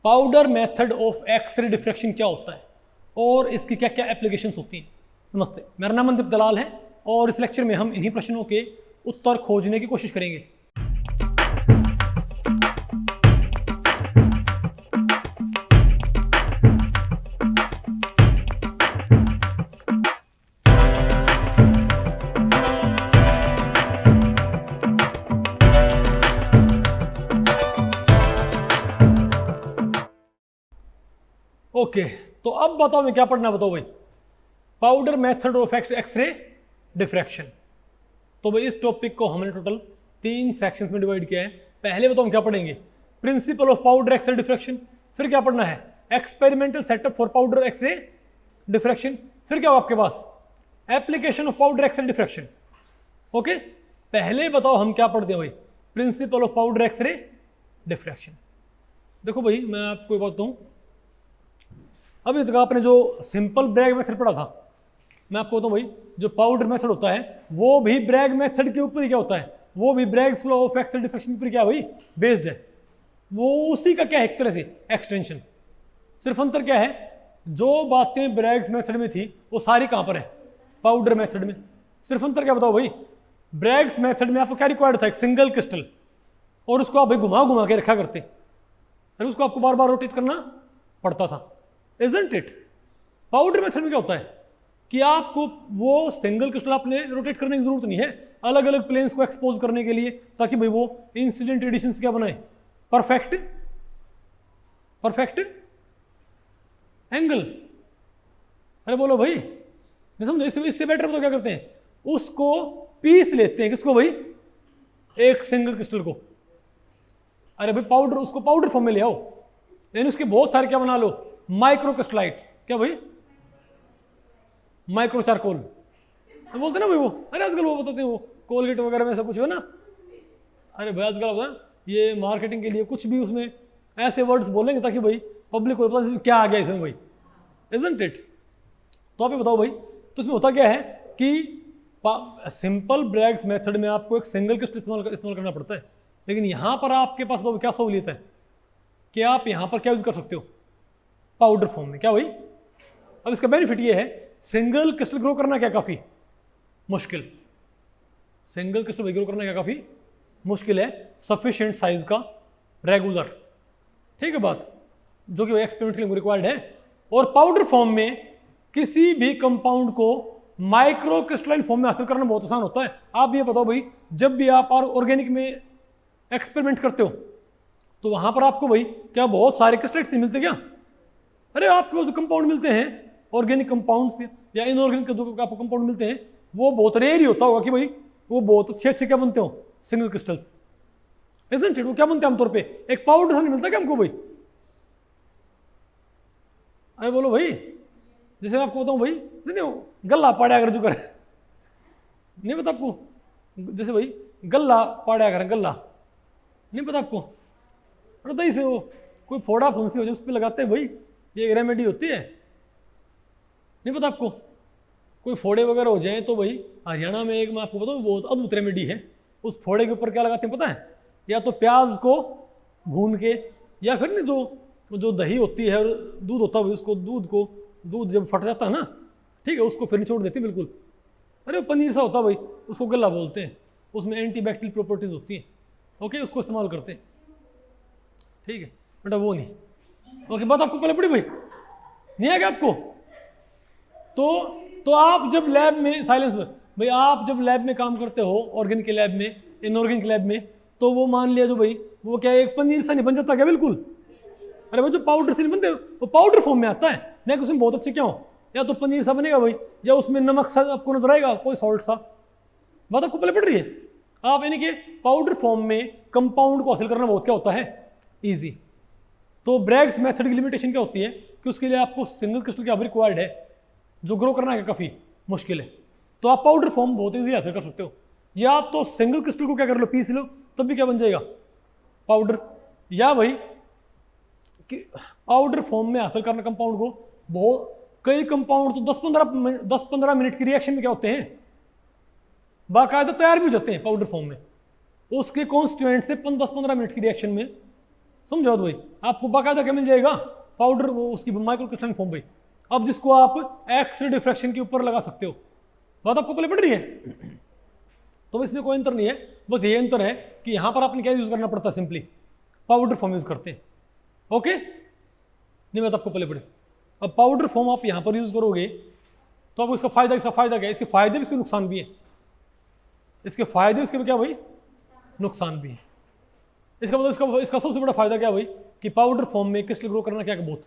Powder method of x-ray diffraction क्या होता है और इसकी क्या क्या एप्लीकेशंस होती हैं। नमस्ते, मेरा नाम मनदीप दलाल है और इस लेक्चर में हम इन्हीं प्रश्नों के उत्तर खोजने की कोशिश करेंगे। ओके, तो अब बताओ मैं क्या पढ़ना बताओ भाई। Powder method of x-ray diffraction. तो भाई इस टॉपिक को हमने टोटल 3 सेक्शंस में डिवाइड किया है। पहले बताओ हम क्या पढ़ेंगे, principle of powder x ray diffraction. फिर क्या पढ़ना है, experimental setup for powder x ray diffraction. फिर क्या हो आपके पास, application of powder x ray diffraction. Okay, पहले बताओ हम क्या पढ़ते हैं भाई, principle of powder x ray diffraction. देखो भाई मैं आपको बात बताऊं, अभी तक आपने जो सिंपल ब्रैग मेथड पढ़ा था, मैं आपको बताऊं भाई जो पाउडर मेथड होता है वो भी ब्रैग मेथड के ऊपर ही क्या होता है, वो भी Bragg's law of x-ray diffraction के ऊपर क्या भाई बेस्ड है। वो उसी का क्या है, एक तरह से एक्सटेंशन। सिर्फ अंतर क्या है, जो बातें ब्रैग्स मेथड में थी वो सारी कहां पर है, पाउडर मेथड में। सिर्फ अंतर क्या बताओ भाई, ब्रैग्स मेथड में आपको क्या रिक्वायर्ड था, एक सिंगल क्रिस्टल, और उसको आप भाई घुमा घुमा के रखा करते, और उसको आपको बार बार रोटेट करना पड़ता था, इजंट इट। पाउडर मेथड में क्या होता है कि आपको वो सिंगल क्रिस्टल आपने रोटेट करने की जरूरत नहीं है, अलग अलग प्लेन्स को एक्सपोज करने के लिए, ताकि भाई वो इंसिडेंट एडिशंस क्या बनाए, परफेक्ट एंगल। अरे बोलो भाई, नहीं समझो, इससे बेटर तो क्या करते हैं, उसको पीस लेते हैं, किसको भाई, एक सिंगल क्रिस्टल को। अरे भाई पाउडर, उसको पाउडर फॉर्म में ले आओ, यानी उसके बहुत सारे क्या बना लो, माइक्रो क्रिस्टलाइट्स। क्या भाई, माइक्रो चारकोल बोलते ना भाई वो। अरे आजकल वो बताते हैं वो कोलगेट वगैरह में ऐसा कुछ है ना। अरे भाई आजकल होता है ये मार्केटिंग के लिए कुछ भी उसमें ऐसे वर्ड्स बोलेंगे ताकि भाई पब्लिक को पता क्या आ गया इसमें भाई, इजंट इट। तो आप ये बताओ भाई, तो इसमें होता क्या है कि सिंपल ब्रैग्स मेथड में आपको एक सिंगल क्रिस्टल इस्तेमाल करना पड़ता है, लेकिन यहां पर आपके पास तो क्या सहूलियत है कि आप यहां पर क्या यूज कर सकते हो, पाउडर फॉर्म में। क्या भाई, अब इसका बेनिफिट ये है, सिंगल क्रिस्टल ग्रो करना क्या काफी मुश्किल, सिंगल क्रिस्टल ग्रो करना क्या काफी मुश्किल है, सफिशिएंट साइज का, रेगुलर, ठीक है बात, जो कि एक्सपेरिमेंट के लिए रिक्वायर्ड है। और पाउडर फॉर्म में किसी भी कंपाउंड को माइक्रो क्रिस्टलाइन फॉर्म में हासिल करना बहुत आसान होता है। आप ये बताओ भाई, जब भी आप ऑर्गेनिक में एक्सपेरिमेंट करते हो तो वहां पर आपको भाई क्या बहुत सारे क्रिस्टलाइट्स मिलते क्या, अरे आपके पास जो कंपाउंड मिलते हैं ऑर्गेनिक कंपाउंड्स या इनऑर्गेनिक जो आपको कंपाउंड मिलते हैं वो बहुत रेयर ही होता होगा कि भाई वो बहुत अच्छे अच्छे क्या बनते हो, सिंगल क्रिस्टल्स, इजंट इट। वो क्या बनते हैं आमतौर पे, एक पाउडर सा नहीं मिलता क्या हमको भाई। अरे बोलो भाई, जैसे मैं आपको बताऊं भाई, नहीं गल्ला पाड़ा अगर जो करे, नहीं पता आपको, जैसे भाई गल्ला पाड़ा अगर, गल्ला नहीं पता आपको, अरे दही से वो कोई फोड़ा फुंसी हो जाए उस पर लगाते हैं भाई, ये एक रेमेडी होती है, नहीं पता आपको। कोई फोड़े वगैरह हो जाए तो भाई हरियाणा में एक मैं आपको बताऊँ बहुत अद्भुत रेमेडी है, उस फोड़े के ऊपर क्या लगाते हैं पता है, या तो प्याज को भून के, या फिर नहीं जो दही होती है और दूध होता है उसको, दूध जब फट जाता है ना, ठीक है, उसको फिर निचोड़ देते हैं बिल्कुल। अरे वो पनीर सा होता है भाई, उसको गल्ला बोलते हैं, उसमें एंटीबैक्टीरियल प्रॉपर्टीज होती हैं, ओके, उसको इस्तेमाल करते हैं, ठीक है बेटा, वो नहीं, ओके। बात आपको पहले पड़ी भाई, नहीं आ गया आपको। तो आप जब लैब में, साइलेंस में भाई, आप जब लैब में काम करते हो, ऑर्गेनिक के लैब में, इनऑर्गेनिक लैब में, तो वो मान लिया जो भाई वो क्या एक पनीर सा नहीं बन जाता क्या, बिल्कुल। अरे भाई जो पाउडर से नहीं बनते वो पाउडर फॉर्म में आता है, नहीं उसमें बहुत अच्छे क्या हो, या तो पनीर सा बनेगा भाई, या उसमें नमक सा आपको नजर आएगा, कोई सॉल्ट सा। बात आपको पहले पड़ रही है। आप यानी कि पाउडर फॉर्म में कंपाउंड को हासिल करना बहुत क्या होता है, ईजी। तो ब्रैग्स मेथड की लिमिटेशन क्या होती है कि उसके लिए आपको सिंगल क्रिस्टल क्या रिक्वायर्ड है, जो ग्रो करना है काफी मुश्किल है। तो आप पाउडर फॉर्म बहुत ईजी हासिल कर सकते हो, या तो सिंगल क्रिस्टल को क्या कर लो, पीस लो, तब भी क्या बन जाएगा, पाउडर। या भाई कि पाउडर फॉर्म में हासिल करना कंपाउंड को, बहुत कई कंपाउंड तो 10-15 मिनट की रिएक्शन में क्या होते हैं, बाकायदा तैयार भी हो जाते हैं पाउडर फॉर्म में, उसके कॉन्स्टिट्यूएंट से 10-15 मिनट की रिएक्शन में समझो तो भाई, आपको बाकायदा क्या मिल जाएगा, पाउडर, वो उसकी माइक्रो क्रिस्टलाइन फॉर्म भाई। अब जिसको आप एक्स रे डिफ्रैक्शन के ऊपर लगा सकते हो, बात आपको पहले पड़ रही है। तो इसमें कोई अंतर नहीं है, बस ये अंतर है कि यहां पर आपने क्या यूज करना पड़ता है, सिंपली पाउडर फॉर्म यूज करते हैं। ओके, नहीं बात आपको पहले पड़े। अब पाउडर फॉर्म आप यहां पर यूज करोगे तो आपको इसका फायदा क्या है, इसके फायदे भी इसके नुकसान भी है। इसके फायदे इसके क्या भाई, नुकसान भी है। इसका मतलब इसका सबसे बड़ा फायदा क्या भाई, कि पाउडर फॉर्म में क्रिस्टल ग्रो करना क्या बहुत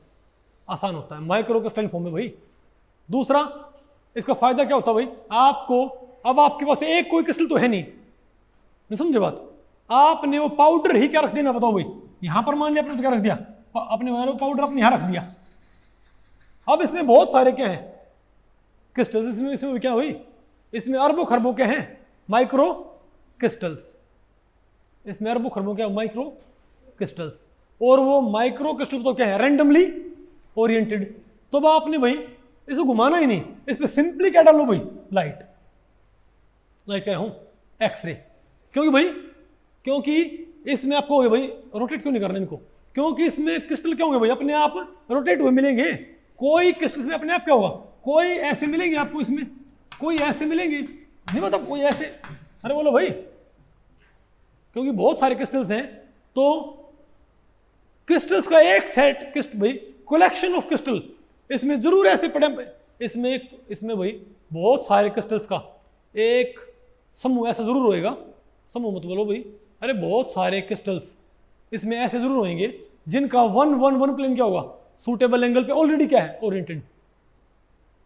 आसान होता है, माइक्रो क्रिस्टलाइन फॉर्म में भाई। दूसरा इसका फायदा क्या होता है भाई, आपको अब आपके पास एक कोई क्रिस्टल तो है नहीं समझे बात, आपने वो पाउडर ही क्या रख देना, बताओ भाई। यहां पर मान लिया आपने क्या रख दिया, अपने पाउडर अपने यहां रख दिया। अब इसमें बहुत सारे क्या है क्रिस्टल्स, इसमें क्या हुई, इसमें अरबों खरबों क्या हैं, माइक्रो क्रिस्टल्स। इसमें अरबों खरबों क्या माइक्रो क्रिस्टल्स, और वो माइक्रो क्रिस्टल तो क्या है, रैंडमली ओरिएंटेड। तो अब आपने भाई इसको घुमाना ही नहीं, इस पे सिंपली क्या डालो भाई, लाइट क्या हूं, एक्सरे। क्योंकि भाई, क्योंकि इसमें आपको हो भाई रोटेट क्यों नहीं करना इनको, क्योंकि इसमें क्रिस्टल क्या होंगे भाई, अपने आप रोटेट हुए मिलेंगे। कोई क्रिस्टल में अपने आप क्या होगा, कोई ऐसे मिलेंगे आपको, इसमें कोई ऐसे मिलेंगे नहीं, मतलब कोई ऐसे, अरे बोलो भाई, क्योंकि बहुत सारे क्रिस्टल्स हैं। तो क्रिस्टल्स का एक सेट क्रिस्टल भाई, कलेक्शन ऑफ क्रिस्टल, इसमें जरूर ऐसे पड़े, इसमें भाई बहुत सारे क्रिस्टल्स का एक समूह ऐसा जरूर होएगा। समूह मत बोलो भाई, अरे बहुत सारे क्रिस्टल्स इसमें ऐसे जरूर होंगे जिनका 1 प्लेन क्या होगा, सूटेबल एंगल पे ऑलरेडी क्या है, ओरिएंटेड।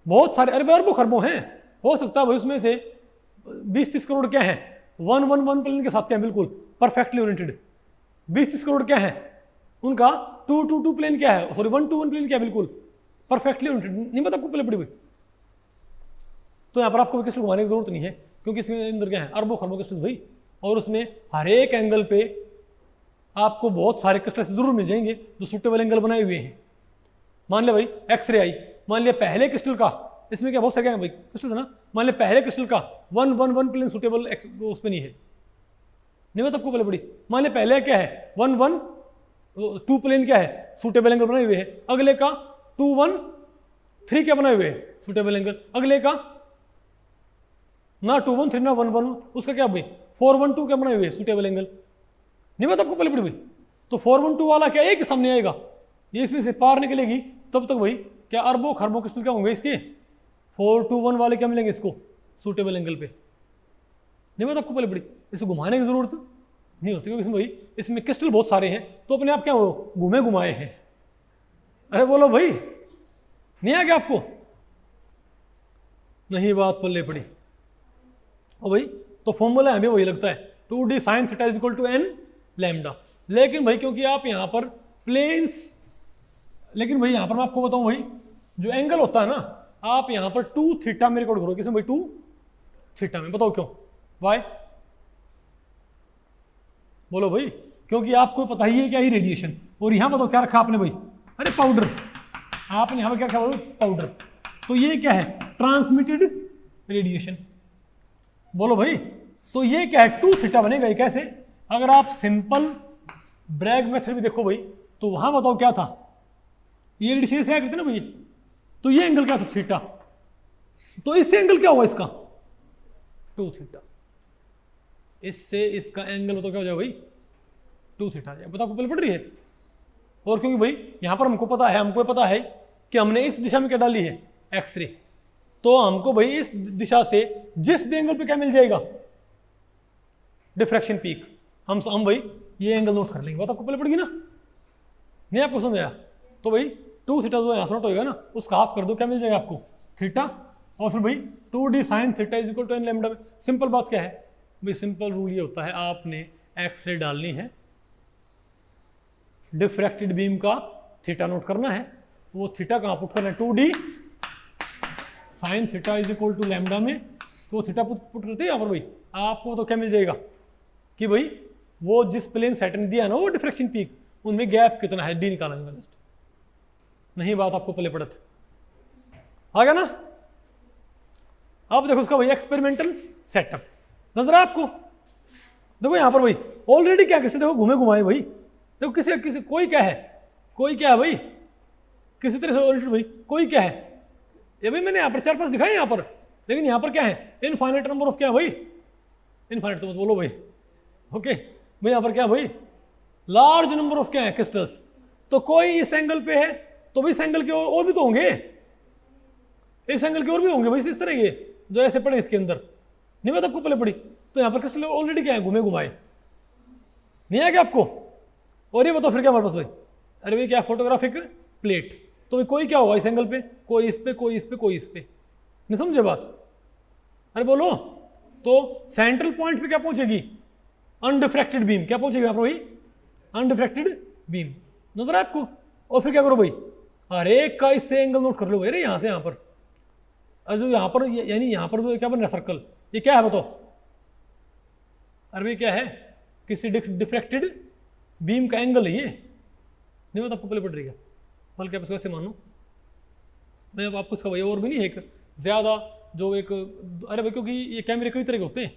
बहुत सारे, अरे अरबों खरबों हैं, हो सकता है भाई उसमें से 20-30 करोड़ क्या है, 1 प्लेन के साथ क्या है, बिल्कुल परफेक्टली ओरिएंटेड। 20-30 करोड़ क्या है उनका 2 प्लेन क्या है, सॉरी 1 प्लेन क्या है, बिल्कुल परफेक्टली ओरिएंटेड। नहीं पता आपको पहले पड़ी हुई। तो यहाँ पर आपको क्रिस्टल घुमाने की जरूरत नहीं है, क्योंकि इसके अंदर क्या है, अरबों खरबों क्रिस्टल भाई, और उसमें हर एक एंगल पे आपको बहुत सारे क्रिस्टल जरूर मिल जाएंगे जो सूटेबल एंगल बनाए हुए हैं। मान लिया भाई एक्सरे आई, मान लिया पहले क्रिस्टल का, इसमें क्या बहुत सारे क्या है भाई क्रिस्टल है ना, मान लिया पहले क्रिस्टल का 1 प्लेन सूटेबल उस पर नहीं है, नहीं बात आपको पहले पड़ी। मान लिया पहले क्या है 2 प्लेन क्या है, सूटेबल एंगल बनाए हुए हैं। अगले का 2-1-3 क्या बनाए हुए हैं, सूटेबल एंगल। अगले का ना 2-1-3 ना 1-1, उसका क्या भाई 4-1-2 क्या बनाए हुए हैं, सूटेबल एंगल। नहीं बात आपको पहले पड़ी भाई। तो 4-1-2 वाला क्या एक सामने आएगा, ये इसमें से पार निकलेगी, तब तक भाई क्या अरबों खरबों क्रिस्टल क्या होंगे इसके, 4-2-1 वाले क्या मिलेंगे इसको, सूटेबल एंगल पे। नहीं बात आपको पहले पड़ी। इसको घुमाने की जरूरत नहीं होती, क्योंकि इसमें भाई इसमें क्रिस्टल बहुत सारे हैं, तो अपने आप क्या हो घूमे घुमाए हैं। अरे बोलो भाई, नहीं आ गया आपको, नहीं बात पल्ले पड़ी। और भाई तो फॉर्मूला हमें वही लगता है, 2d sin theta = n lambda. लेकिन भाई क्योंकि आप यहाँ पर प्लेन्स, लेकिन भाई यहाँ पर मैं आपको बताऊं भाई, जो एंगल होता है ना, आप यहाँ पर 2 थीटा में रिकॉर्ड करोगे, किसमें भाई 2 थीटा में, बताओ क्यों, वाई, बोलो भाई। क्योंकि आपको पता ही है क्या ही रेडिएशन, और यहाँ बताओ क्या रखा आपने भाई, अरे पाउडर, आपने यहाँ पर क्या रखा पाउडर, तो ये क्या है, ट्रांसमिटेड रेडिएशन। बोलो भाई, तो ये क्या है 2 थीटा बनेगा। ये कैसे, अगर आप सिंपल ब्रैग मेथड भी देखो भाई, तो वहां बताओ क्या था, ये रेडिएशन से करते ना भाई, तो ये एंगल क्या था, थीटा, तो इससे एंगल क्या होगा इसका 2 थीटा, इससे इसका एंगल हो तो क्या हो जाएगा भाई 2 थीटा। पता आपको पहले पड़ रही है। और क्योंकि भाई यहां पर हमको पता है कि हमने इस दिशा में क्या डाली है, एक्सरे, तो हमको भाई इस दिशा से जिस भी एंगल पे क्या मिल जाएगा, डिफ्रैक्शन पीक, हम भाई ये एंगल नोट कर लेंगे। बात आपको पहले पड़ेगी ना, नहीं आपको समझ आया। तो भाई 2 थीटा जो यहाँ से नोट होगा ना, उसका हाफ कर दो, क्या मिल जाएगा आपको थीटा, और फिर भाई 2d sin theta = n lambda. Simple बात क्या है भाई, सिंपल रूल ये होता है, आपने एक्सरे डालनी है, डिफ्रैक्टेड बीम का थीटा नोट करना है, वो थीटा कहाँ पुट करना है, 2d sin थीटा = लैम्डा में, तो थीटा पुट करते हैं यहाँ पर भाई, आपको तो क्या मिल जाएगा कि भाई वो जिस प्लेन सेट ने दिया ना वो डिफ्रैक्शन पीक, उनमें गैप कितना है, डी निकाला जाएगा। नहीं बात आपको पहले पड़त आ गया ना। अब देखो उसका भाई एक्सपेरिमेंटल सेटअप नजर है आपको, देखो यहाँ पर भाई ऑलरेडी क्या कैसे देखो घूमे घुमाए भाई, देखो किसी किसी कोई क्या है, कोई क्या है भाई, किसी तरह से ओरिएंटेड भाई, कोई क्या है, ये भाई मैंने यहाँ पर 4-5 दिखाए यहाँ पर, लेकिन यहाँ पर क्या है, इनफाइनाइट नंबर ऑफ क्या है भाई, इनफाइनाइट तो मत बोलो भाई, ओके भाई यहाँ पर क्या है भाई, लार्ज नंबर ऑफ क्या है क्रिस्टल्स। तो कोई इस एंगल पे है तो भाई इस एंगल के और भी तो होंगे, इस एंगल के और भी होंगे भाई इस तरह के जो ऐसे पड़े इसके अंदर, नहीं बात आपको पहले पड़ी। तो यहाँ पर क्रिस्टल ऑलरेडी क्या है, घूमे घुमाए, नहीं है क्या आपको। और ये बताओ फिर क्या हमारे पास भाई, अरे भाई क्या फोटोग्राफिक प्लेट, तो भाई कोई क्या होगा इस एंगल पे, कोई इस पे, कोई इस पे, कोई इस पे, नहीं समझे बात, अरे बोलो। तो सेंट्रल पॉइंट पे क्या पहुंचेगी, अनडिफ्रैक्टेड बीम, क्या पहुंचेगी यहाँ पर भाई, अनडिफ्रैक्टेड बीम, नजर है आपको। और फिर क्या करो भाई, हर एक का इससे एंगल नोट कर लो भाई, यहाँ से यहाँ पर, जो यहाँ पर यानी यहाँ पर जो क्या बन रहा है सर्कल, ये क्या है बताओ, अरे भाई क्या है, किसी डिफ्रैक्टेड बीम का एंगल है ये, नहीं बता आपको पहले पड़ रही है, बल्कि आप इसको ऐसे मानो, मैं अब आपको इसका भाई और भी नहीं है एक ज़्यादा जो एक, अरे भाई क्योंकि ये कैमरे कई तरह के होते हैं,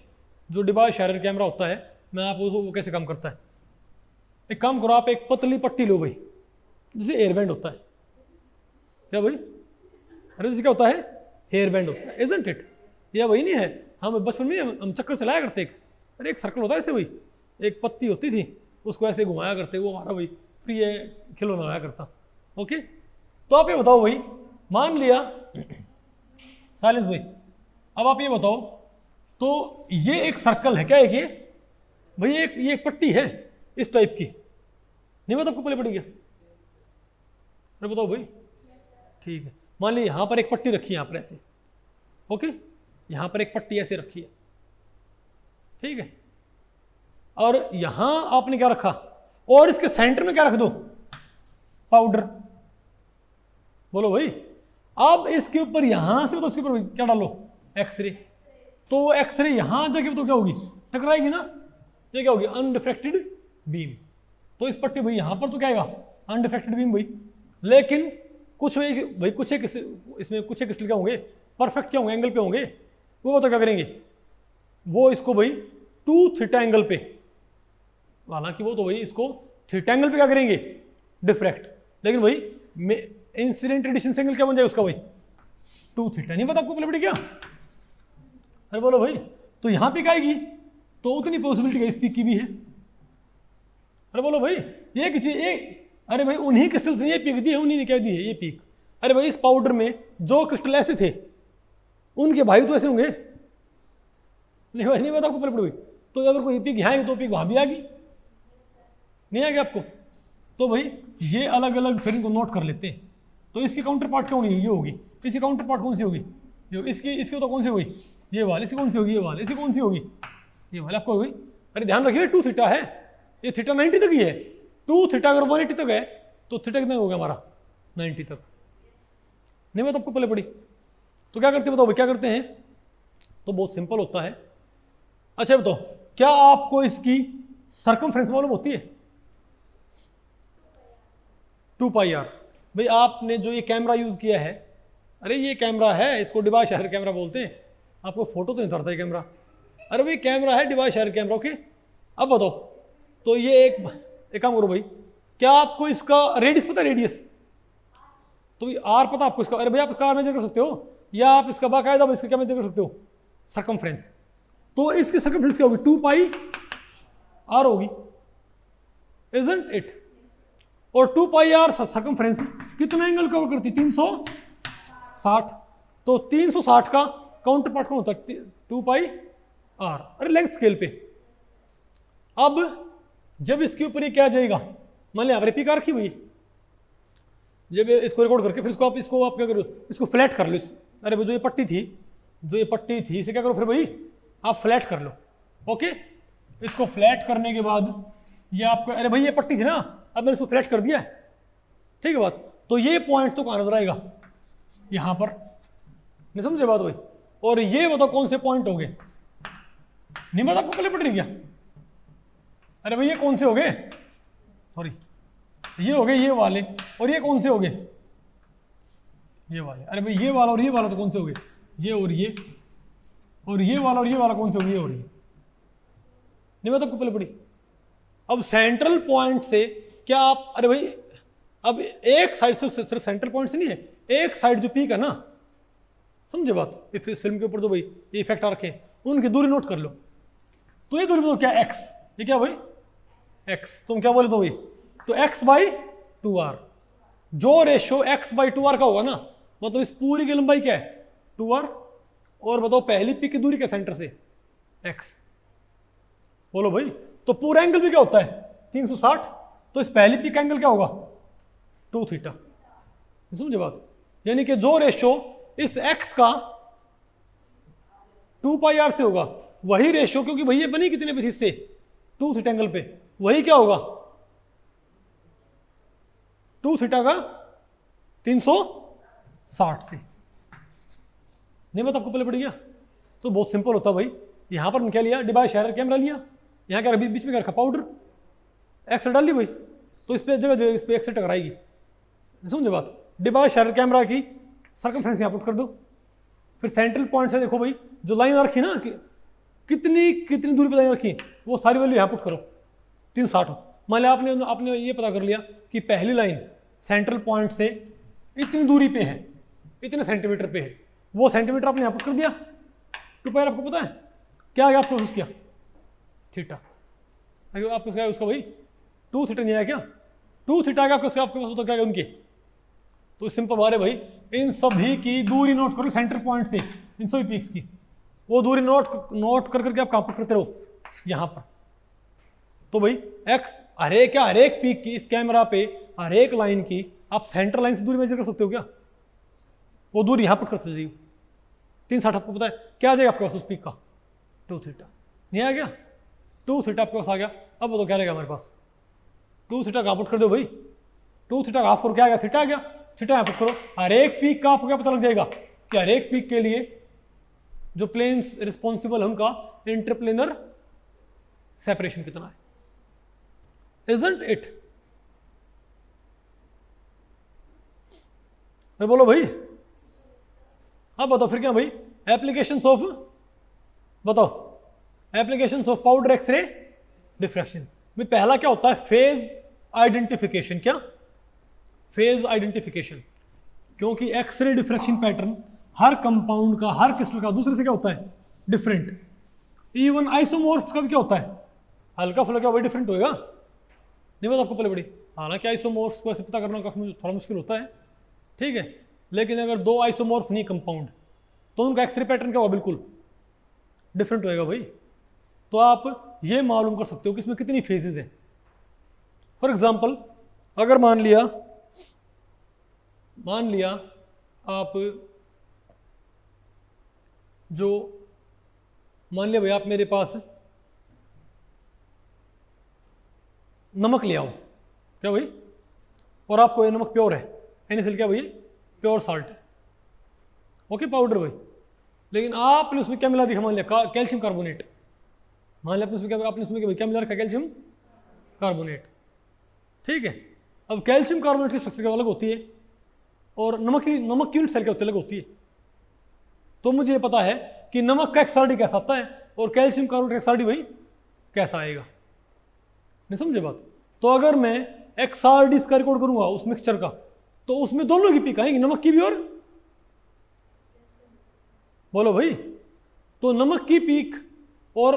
जो डिवाइस शायर कैमरा होता है, मैं आपको वो कैसे काम करता है, एक काम करो आप एक पतली पट्टी लो भाई, जैसे एयरबैंड होता है, क्या भाई, अरे जैसे क्या होता है, हेयर बैंड होता है, इजंट इट, यह वही नहीं है, हम बचपन में हम चक्कर चलाया करते, अरे एक सर्कल होता है ऐसे भाई, एक पत्ती होती थी उसको ऐसे घुमाया करते, वो हमारा भाई प्रिय खिलौना आया करता, ओके। तो आप ये बताओ भाई, मान लिया साइलेंस भाई, अब आप ये बताओ, तो ये एक सर्कल है, क्या है ये भाई, ये एक पट्टी है इस टाइप की, नहीं बता आपको पहले पड़ी क्या, अरे बताओ भाई, ठीक है। मान लीजिए यहां पर एक पट्टी रखी है यहाँ पर ऐसे, ओके, यहां पर एक पट्टी ऐसे रखी है, ठीक है, और यहां आपने क्या रखा, और इसके सेंटर में क्या रख दो, पाउडर, बोलो भाई। अब इसके ऊपर यहां से तो उसके ऊपर क्या डालो, एक्सरे, तो वो एक्सरे यहां जाके तो क्या होगी, टकराएगी ना, ये क्या होगी, अनडिफ्रैक्टेड बीम। तो इस पट्टी भाई यहां पर तो क्या आएगा, अनडिफ्रैक्टेड बीम भाई, लेकिन कुछ भाई कुछ एक इसमें कुछ एक क्रिस्टल क्या होंगे, परफेक्ट क्या होंगे, एंगल पे होंगे, वो तो क्या करेंगे, वो इसको भाई 2 थीटा एंगल पे, हालांकि वो तो भाई इसको थीटा एंगल पे क्या करेंगे, डिफ्रैक्ट, लेकिन भाई इंसिडेंट रेडिएशन एंगल क्या बन जाएगा उसका भाई, 2 थीटा, नहीं पता आपको पहले क्या, अरे बोलो भाई। तो यहां पे क्या आएगी, तो उतनी पॉसिबिलिटी इस पीक की भी है, अरे बोलो भाई, ये किसी अरे भाई उन्हीं क्रिस्टल से ये पीक दी है, उन्हीं ने क्या दी है ये पीक, अरे भाई इस पाउडर में जो क्रिस्टल ऐसे थे उनके भाई तो ऐसे होंगे, नहीं भाई नहीं पता आपको पहले भाई। तो अगर कोई पीक यहाँ आएगी तो पीक वहां भी आ गई, नहीं आ गया आपको। तो भाई ये अलग अलग फिर इनको नोट कर लेते हैं। तो इसकी काउंटर पार्ट क्या होगी, ये होगी, इसकी काउंटर पार्ट कौन सी होगी, इसकी तो कौन सी होगी, ये वाली, इसकी कौन सी होगी, ये वाली, इसकी कौन सी होगी, ये वाली आपको होगी। अरे ध्यान रखिए 2 थीटा है, ये थीटा 90 तक ही है, 2 थीटा अगर 180 तक है तो थीटा कितना हो गया हमारा 90 तक, नहीं मैं तो आपको पहले पड़ी। तो क्या करते हैं बताओ भाई, क्या करते हैं, तो बहुत सिंपल होता है। अच्छा बताओ, क्या आपको इसकी सर्कमफ्रेंस मालूम होती है, 2 पाई आर। भाई आपने जो ये कैमरा यूज किया है, अरे ये कैमरा है, इसको डिवाइस शायर कैमरा बोलते हैं, आपको फोटो तो नहीं उतारता है कैमरा, अरे भाई कैमरा है, डिवाइस शायर कैमरा, ओके। अब बताओ, तो ये एक काम करो भाई, क्या आपको इसका रेडियस पता है, रेडियस, तो भाई आर पता आपको इसका, अरे भाई आप इसका आर मेजर कर सकते हो, या आप इसका बाकायदा इसका क्या मेजर कर सकते हो, सर्कमफ्रेंस। तो इसकी सर्कमफ्रेंस क्या होगी, 2 पाई आर होगी, इजंट इट। और 2 पाई आर सर्कमफ्रेंस कितना एंगल कवर करती, 360। तो 360 का काउंटर पार्ट कौन होता है, 2 पाई आर, अरे लेंथ स्केल पे। अब जब इसके ऊपर ये क्या जाएगा, मान लिया पीक आ रखी हुई, जब इसको रिकॉर्ड करके फिर इसको आप क्या करो, इसको फ्लैट कर लो, अरे भाई जो ये पट्टी थी इसे क्या करो फिर भाई आप फ्लैट कर लो, ओके। इसको फ्लैट करने के बाद ये आपको, अरे भाई ये पट्टी थी ना, अब मैंने इसको फ्लैट कर दिया है, ठीक है बात। तो ये पॉइंट तो कहाँ नजर आएगा, यहां पर, नहीं समझे बात भाई। और ये बताओ कौन से पॉइंट हो गए, नहीं बात आपको पहले पड़ रही क्या, अरे भाई ये कौन से हो गए, सॉरी ये हो गए ये वाले, और ये कौन से हो गए, ये वाले। अरे भाई ये वाला और ये वाला तो कौन से हो गए, ये और ये, और ये वाला और ये वाला कौन से हो गए, ये और ये, नहीं बात आपको पहले पड़ी। अब सेंट्रल पॉइंट से क्या आप, अरे भाई अब एक साइड से सिर्फ सेंट्रल पॉइंट से नहीं है, एक साइड जो पीक है ना, समझे बात, इस फिल्म के ऊपर जो भाई ये इफेक्ट आ रखे हैं उनकी दूरी नोट कर लो। तो ये दूरी बताओ क्या, एक्स, ये क्या भाई एक्स, तुम क्या बोले तो भाई, तो एक्स बाई 2r, जो रेशियो एक्स बाई 2r का होगा ना, मतलब इस पूरी की लंबाई क्या है 2r, और बताओ पहली पीक की दूरी क्या सेंटर से x, बोलो भाई। तो पूरा एंगल भी क्या होता है 360, तो इस पहली पीक का एंगल क्या होगा 2 थीटा, समझे बात। यानी कि जो रेशियो इस x का 2 पाई r से होगा, वही रेशियो, क्योंकि भैया बनी कितने पे थी इससे 2 थीटा एंगल पे, वही क्या होगा 2 थीटा का 360 से। नहीं बता आपको पहले पड़ गया। तो बहुत सिंपल होता भाई, यहां पर क्या लिया, डिवाइड शायर कैमरा लिया, यहाँ क्या बीच में क्या रखा पाउडर, एक्स डाल ली भाई, तो इस पे जगह जगह इस पे एक्स टकराएगी, समझे बात। डिवाइड शायर कैमरा की सर्कमफ्रेंस यहाँ पुट कर दो, फिर सेंट्रल पॉइंट से देखो भाई जो लाइन रखी ना, कितनी कितनी दूरी पर लाइन रखी, वो सारी वैल्यू यहाँ पुट करो 360। मान लिया आपने ये पता कर लिया कि पहली लाइन सेंट्रल पॉइंट से इतनी दूरी पे है, इतने सेंटीमीटर पे है, वो सेंटीमीटर आपने यहाँ पुट कर दिया। तो पैर आपको पता है क्या आया, आपको किया थीटा, आपको क्या उसका भाई 2 थीटा नहीं आया क्या, 2 थीटा का आपके पास होता क्या उनके। तो सिंपल बात है भाई, इन सभी की दूरी नोट करो सेंटर पॉइंट से, इन सभी पीक्स की, वो दूरी नोट कर करके आप कहां पुट करते रहो यहां पर। तो भाई एक्स हर एक पीक की इस कैमरा पे हर एक लाइन की आप सेंटर लाइन से दूरी मेजर कर सकते हो क्या, वो दूरी यहां पुट करते जाइए 360। आपको पता है क्या आ जाएगा आपके पास उस पीक का 2 थीटा, नहीं आ गया 2 थीटा आपके पास आ गया। अब वो तो क्या रहेगा हमारे पास 2 थीटा का पुट कर दो भाई, 2 थीटा का हाफ क्या आ गया थीटा आ गया, थीटा यहाँ पुट करो। हर एक पीक का आपको क्या पता लग जाएगा कि हर एक पीक के लिए जो प्लेन्स रिस्पॉन्सिबल है उनका इंटरप्लेनर सेपरेशन कितना है, इजंट इट। बोलो भाई, अब बताओ फिर क्या भाई एप्लीकेशंस ऑफ, बताओ applications of powder x ray diffraction में पहला क्या होता है फेज आइडेंटिफिकेशन। क्या फेज आइडेंटिफिकेशन, क्योंकि एक्सरे डिफ्रैक्शन पैटर्न हर कंपाउंड का हर क्रिस्टल का दूसरे से क्या होता है डिफरेंट। इवन आइसोमॉर्फ्स का भी क्या होता है हल्का फुल्का वही डिफरेंट होएगा, नहीं बात आपको पहले बड़ी। हालांकि आइसोमॉर्फ्स को ऐसे पता करना काफी थोड़ा मुश्किल होता है, ठीक है, लेकिन अगर 2 आइसोमॉर्फ नहीं कंपाउंड तो उनका एक्सरे पैटर्न क्या होगा बिल्कुल डिफरेंट होएगा भाई। तो आप ये मालूम कर सकते हो कि इसमें कितनी फेजेस हैं। फॉर एग्जांपल अगर मान लिया आप जो मान लिया भाई आप मेरे पास नमक ले आओ, क्या भाई, और आपको ये नमक प्योर है, NaCl क्या भाई प्योर साल्ट है, ओके पाउडर भाई, लेकिन आपने उसमें क्या मिला दिखा, मान लिया कैल्शियम कार्बोनेट, मान लिया आपने उसमें क्या मिला रखा कैल्शियम कार्बोनेट, ठीक है। अब कैल्शियम कार्बोनेट की स्ट्रक्चर अलग होती है और नमक की यूनिट सेल क्या होती है अलग होती है। तो मुझे पता है कि नमक का एक्सआरडी कैसा आता है और कैल्शियम कार्बोनेट एक्सआरडी भाई कैसा आएगा, नहीं समझे बात। तो अगर मैं एक्सआरडी इसका रिकॉर्ड करूंगा उस मिक्सचर का, तो उसमें दोनों की पीक आएंगी, नमक की भी और, बोलो भाई, तो नमक की पीक और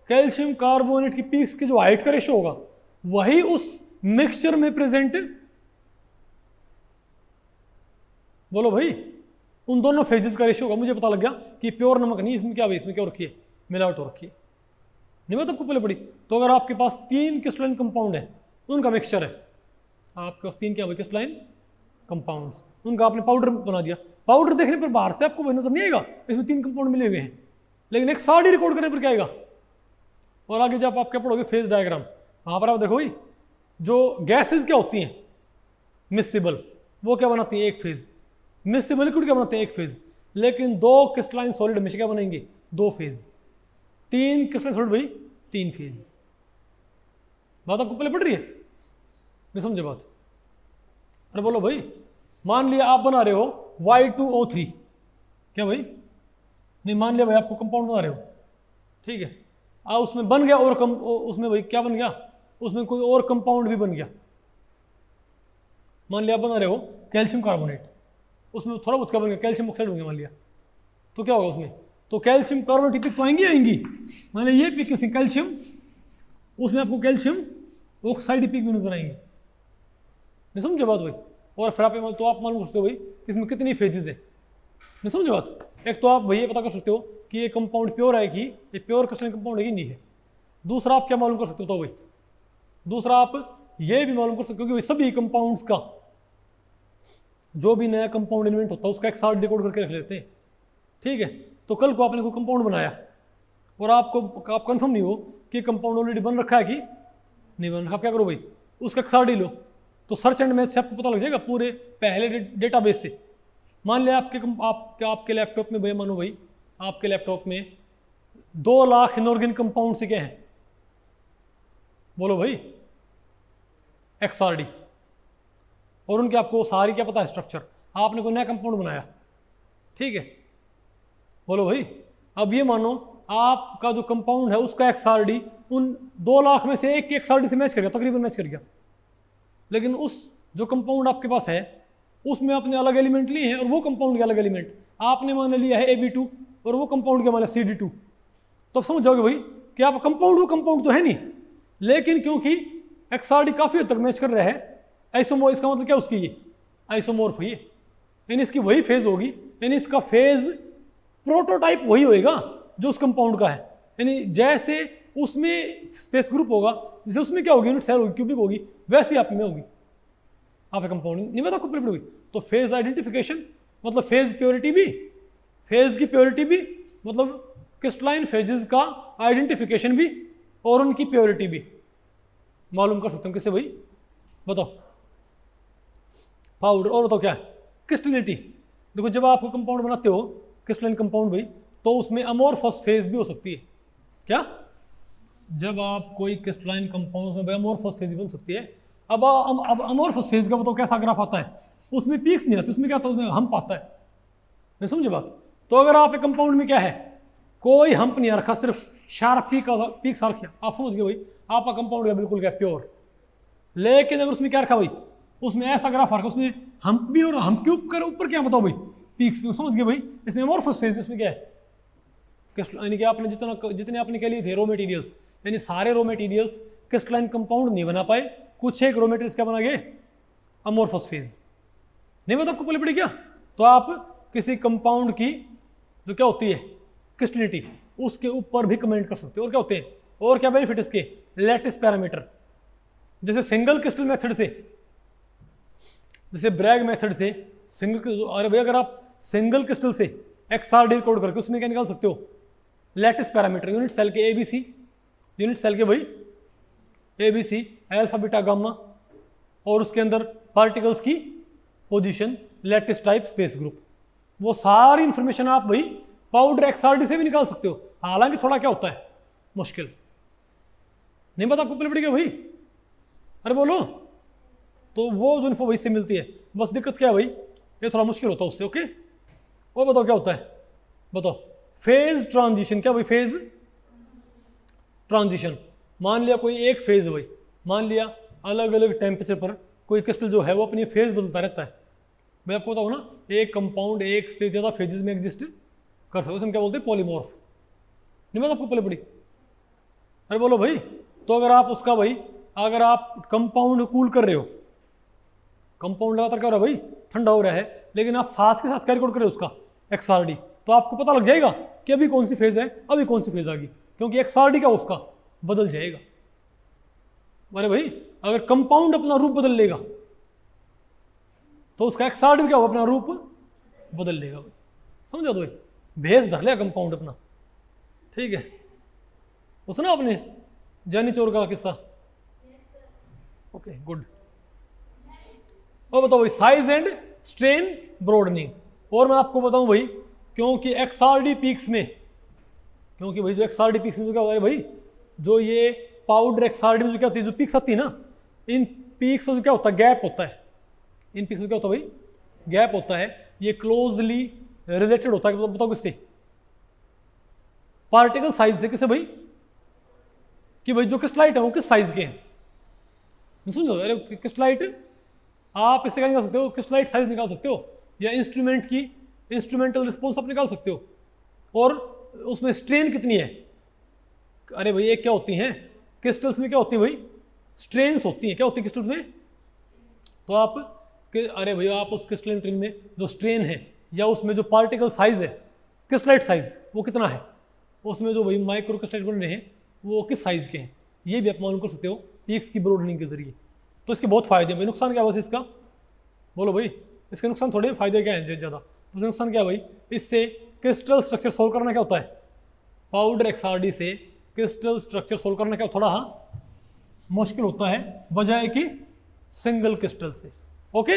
कैल्शियम कार्बोनेट की पीक्स की जो हाइट का रेशो होगा वही उस मिक्सचर में प्रेजेंट, बोलो भाई, उन दोनों फेजेस का रेशियो होगा। मुझे पता लग गया कि प्योर नमक नहीं, इसमें क्या भाई, इसमें क्या रखी है मिलावट हो रखी है, नहीं बात आपको पहले पड़ी। तो अगर आपके पास 3 क्रिस्टलाइन कंपाउंड है उनका मिक्सचर है, आपके पास 3 क्या भाई क्रिस्टलाइन कंपाउंड्स, उनका आपने पाउडर बना दिया। पाउडर देखने पर बाहर से आपको नजर नहीं आएगा इसमें 3 कंपाउंड मिले हुए हैं, लेकिन एक साड़ी रिकॉर्ड करने पर क्या आएगा। और आगे जब आप क्या पढ़ोगे फेज डायग्राम, वहां पर आप देखो भाई जो गैसेज क्या होती हैं मिसिबल, वो क्या बनाती है एक फेज, मिसिबल लिक्विड क्या बनाते हैं एक फेज, लेकिन 2 क्रिस्टलाइन सॉलिड हमेशा क्या बनेंगे 2 फेज, 3 क्रिस्टलाइन सॉलिड भाई 3 फेज। बात आपको पहले पड़ रही है, नहीं समझे बात। अरे बोलो भाई, मान लिया आप बना रहे हो Y2O3, क्या भाई, नहीं मान लिया भाई आपको कंपाउंड बना रहे हो, ठीक है, उसमें बन गया और उसमें भाई क्या बन गया, उसमें कोई और कंपाउंड भी बन गया, मान लिया आप बना रहे हो कैल्शियम कार्बोनेट, उसमें थोड़ा बहुत क्या बन गया, कैल्शियम ऑक्साइड बन गया मान लिया, तो क्या होगा उसमें, तो कैल्शियम कार्बोनेट पिक तो आएंगी, मान लिया ये पिक किसी कैल्शियम, उसमें आपको कैल्शियम ऑक्साइड पिक भी नजर आएंगे, नहीं समझे बात भाई। और फिर आप तो आप मालूम कर सकते हो भाई इसमें कितनी फेजेस है, नहीं समझे बात। एक तो आप भैया पता कर सकते हो कि ये कंपाउंड प्योर है कि ये प्योर क्रिस्टलाइन कंपाउंड है कि नहीं है। दूसरा आप क्या मालूम कर सकते हो भाई, दूसरा आप ये भी मालूम कर सकते हो कि सभी कंपाउंड्स का जो भी नया कंपाउंड इन्वेंट होता है उसका एक साथ डिकोड करके रख लेते हैं, ठीक है। तो कल को आपने कोई कंपाउंड बनाया और आपको आप कंफर्म नहीं हो कि कंपाउंड ऑलरेडी बन रखा है कि नहीं बन रखा, आप क्या करो भाई उसका एक साथ ही लो, तो सर्च एंड मैच से आपको पता लग जाएगा पूरे पहले डेटाबेस से। मान लिया आपके लैपटॉप में भैया, मानो भाई आपके लैपटॉप में 2 लाख इनऑर्गेनिक कंपाउंड से क्या है, बोलो भाई XRD, और उनके आपको सारी क्या पता है स्ट्रक्चर, आपने कोई नया कंपाउंड बनाया, ठीक है, बोलो भाई। अब ये मानो आपका जो कंपाउंड है उसका XRD उन 2 लाख में से एक XRD से मैच कर गया, तकरीबन मैच कर गया, लेकिन उस जो कंपाउंड आपके पास है उसमें आपने अलग एलिमेंट लिए हैं और वो कंपाउंड के अलग एलिमेंट आपने मान लिया है AB2 और वो कंपाउंड के मान लिया CD2, तो आप समझ जाओगे भाई कि आप कंपाउंड वो कंपाउंड तो है नहीं, लेकिन क्योंकि XRD काफी हद तक मैच कर रहा है आइसोमोर, इसका मतलब क्या उसकी ये आइसोमोर्फ है, यानी इसकी वही फेज होगी, यानी इसका फेज प्रोटोटाइप वही होएगा जो उस कंपाउंड का है, यानी जैसे उसमें स्पेस ग्रुप होगा, जैसे उसमें क्या होगी यूनिट सेल होगी, क्यूबिक होगी, वैसे ही आप में होगी, आप कंपाउंड नहीं मैं तो प्रिपेयर हुई। तो फेज आइडेंटिफिकेशन मतलब फेज प्योरिटी भी, फेज की प्योरिटी भी मतलब क्रिस्टलाइन फेजेस का आइडेंटिफिकेशन भी और उनकी प्योरिटी भी मालूम कर सकते हो किससे भाई, बताओ पाउडर। और बताओ क्या क्रिस्टलिटी, देखो जब आप कंपाउंड बनाते हो क्रिस्टलाइन कंपाउंड भाई, तो उसमें अमोर्फस फेज भी हो सकती है, क्या जब आप कोई क्रिस्टलाइन कंपाउंड में अमोर्फस फेज भी बन सकती है। अब अमोर्फस फेज का बताओ कैसा ग्राफ आता है, उसमें पीक्स नहीं आती, उसमें क्या आता है, उसमें हम्प आता है, नहीं समझे बात। तो अगर आप एक कंपाउंड में क्या है कोई हम्प नहीं रखा, सिर्फ शार्प पीक्स रखा, आप समझ गए भाई आपका कंपाउंड क्या बिल्कुल क्या प्योर। लेकिन अगर उसमें क्या रखा भाई, उसमें ऐसा ग्राफ रखा, उसमें हम्प भी और हम्प के ऊपर क्या बताओ भाई पीक्स भी, समझ गए भाई। इसमें अमोर्फस फेज उसमें क्या है, यानी कि आपने जितने आपने के लिए थे रॉ मटेरियल्स, यानी सारे रॉ मटेरियल्स क्रिस्टलाइन कंपाउंड नहीं बना पाए, कुछ एक रॉ मटेरियल्स क्या बना गए अमोर्फस फेज, नहीं बता आपको पहले पड़ी क्या। तो आप किसी कंपाउंड की जो क्या होती है क्रिस्टलिटी उसके ऊपर भी कमेंट कर सकते हो। और क्या होते हैं, और क्या बेनिफिट इसके, लैटिस पैरामीटर, जैसे सिंगल क्रिस्टल मेथड से, जैसे ब्रैग मेथड से सिंगल, अरे भाई अगर आप सिंगल क्रिस्टल से XRD कोड करके उसमें क्या निकाल सकते हो लैटिस पैरामीटर, यूनिट सेल के ABC, यूनिट सेल के भाई ABC अल्फा बीटा गामा, और उसके अंदर पार्टिकल्स की position, lattice type space group, वो सारी इंफॉर्मेशन आप भाई पाउडर XRD से भी निकाल सकते हो। हालांकि थोड़ा क्या होता है मुश्किल, नहीं पता आपको पहले पड़ेगा भाई, अरे बोलो। तो वो जो इन्फो वही से मिलती है, बस दिक्कत क्या है भाई ये थोड़ा मुश्किल होता है उससे, ओके। और बताओ क्या होता है, बताओ फेज ट्रांजिशन, क्या भाई फेज ट्रांजिशन, मान लिया कोई एक फेज है भाई, मान लिया अलग अलग टेम्परेचर पर कोई क्रिस्टल जो है वो अपनी फेज बदलता रहता है। मैं आपको बताऊँ ना, एक कंपाउंड एक से ज़्यादा फेजेस में एग्जिस्ट कर सकते, हम क्या बोलते हैं पॉलीमॉर्फ, नहीं बात आपको पहले पड़ी, अरे बोलो भाई। तो अगर आप उसका भाई अगर आप कंपाउंड कूल कर रहे हो, कंपाउंड लगातार क्या हो रहा है भाई ठंडा हो रहा है, लेकिन आप साथ के साथ क्या रिकॉर्ड कर रहे हो उसका XRD, तो आपको पता लग जाएगा कि अभी कौन सी फेज है, अभी कौन सी फेज आ गई, क्योंकि XRD का उसका बदल जाएगा। अरे भाई अगर कंपाउंड अपना रूप बदल लेगा तो उसका XRD भी क्या होगा, अपना रूप बदल लेगा, समझा दो भाई, भेज धर लिया कंपाउंड अपना, ठीक है। सुना आपने जानी चोर का किस्सा, ओके गुड। और बताओ भाई साइज एंड स्ट्रेन ब्रॉडनिंग, और मैं आपको बताऊं भाई क्योंकि XRD पीक्स में, क्योंकि भाई जो XRD पीक्स में जो क्या होता है भाई, जो ये पाउडर XRD में जो क्या होती है, जो पीक्स आती है ना, इन पीक्स से जो क्या होता है गैप होता है, इन पीक्स में क्या होता है भाई गैप होता है, ये क्लोजली रिलेटेड होता है, बताओ किससे, पार्टिकल साइज से, किसे भाई कि भाई जो क्रिस्टलाइट है वो किस साइज के हैं, समझो। अरे क्रिस्टलाइट आप इससे क्या निकाल सकते हो, क्रिस्टलाइट साइज निकाल सकते हो, या इंस्ट्रूमेंट की इंस्ट्रूमेंटल रिस्पॉन्स आप निकाल सकते हो, और उसमें स्ट्रेन कितनी है। अरे भाई ये क्या होती हैं क्रिस्टल्स में, क्या होती है भाई, स्ट्रेन्स होती हैं। क्या होती है क्रिस्टल्स में, तो आप अरे भैया आप उस क्रिस्टलाइन मटेरियल में जो स्ट्रेन है या उसमें जो पार्टिकल साइज है, क्रिस्टलाइट साइज वो कितना है, उसमें जो भाई माइक्रो क्रिस्टलाइट बन रहे हैं वो किस साइज के हैं, ये भी आप मालूम कर सकते हो पीक्स की ब्रॉडनिंग के जरिए। तो इसके बहुत फायदे हैं भाई। नुकसान क्या है वैसे इसका, बोलो भाई, इसके नुकसान थोड़े, फायदे क्या हैं ज़्यादा। उसका नुकसान क्या है भाई, इससे क्रिस्टल स्ट्रक्चर सोल्व करना क्या होता है, पाउडर एक्सआरडी से क्रिस्टल स्ट्रक्चर सोल्व करना क्या थोड़ा मुश्किल होता है बजाय कि सिंगल क्रिस्टल से। ओके,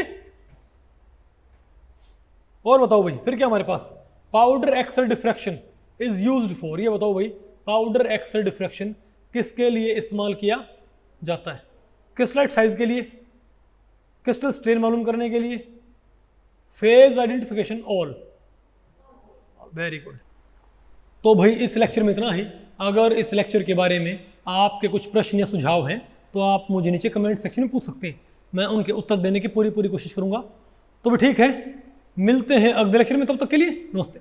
और बताओ भाई फिर क्या हमारे पास, powder X ray diffraction is used for, ये बताओ भाई पाउडर एक्सल डिफ्रैक्शन किसके लिए इस्तेमाल किया जाता है, क्रिस्टलाइट साइज के लिए, क्रिस्टल स्ट्रेन मालूम करने के लिए, phase identification, all. Very good. तो भाई इस लेक्चर में इतना ही। अगर इस लेक्चर के बारे में आपके कुछ प्रश्न या सुझाव हैं तो आप मुझे नीचे कमेंट सेक्शन में पूछ सकते हैं, मैं उनके उत्तर देने की पूरी कोशिश करूंगा। तो भी ठीक है, मिलते हैं अगले लेक्चर में, तब तक के लिए नमस्ते।